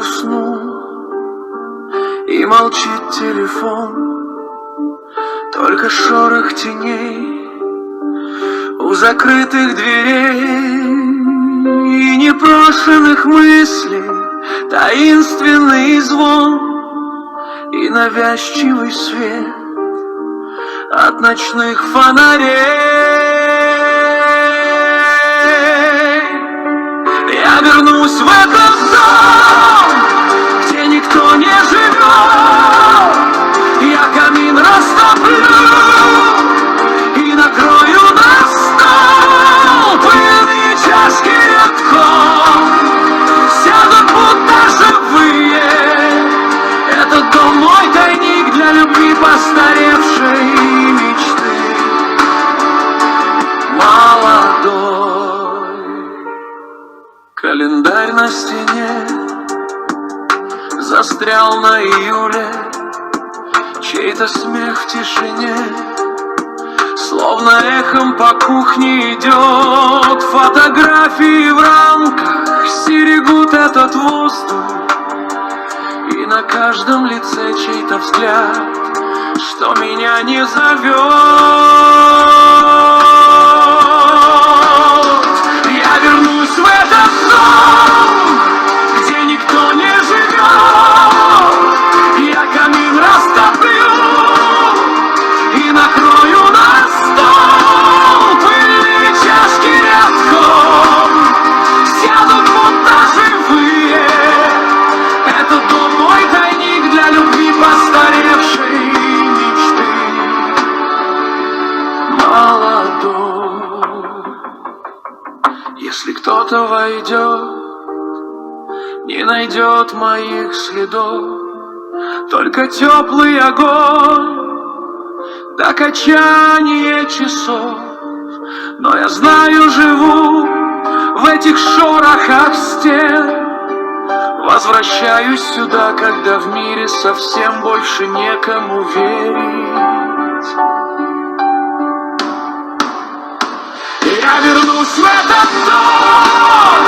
уснул, и молчит телефон, только шорох теней у закрытых дверей и непрошенных мыслей, таинственный звон и навязчивый свет от ночных фонарей. Я вернусь в этот дом, где никто не живет. Я камин растоплю и накрою на стол. Пыльные чашки рядком сядут будто живые. Этот дом мой тайник для любви постаревшей мечты молодой. Календарь на стене застрял на июле, чей-то смех в тишине словно эхом по кухне идет. Фотографии в рамках стерегут этот воздух, и на каждом лице чей-то взгляд, что меня не зовет. Я вернусь в этот дом, где никто не живет. Я камин растоплю и накрою на стол. Пыльные чашки рядком сядут будто живые. Этот дом мой тайник для любви постаревшей мечты молодой. Если кто-то войдет, не найдет моих следов, только теплый огонь до качания часов. Но я знаю, живу в этих шорохах стен. Возвращаюсь сюда, когда в мире совсем больше некому верить. Я вернусь в этот дом,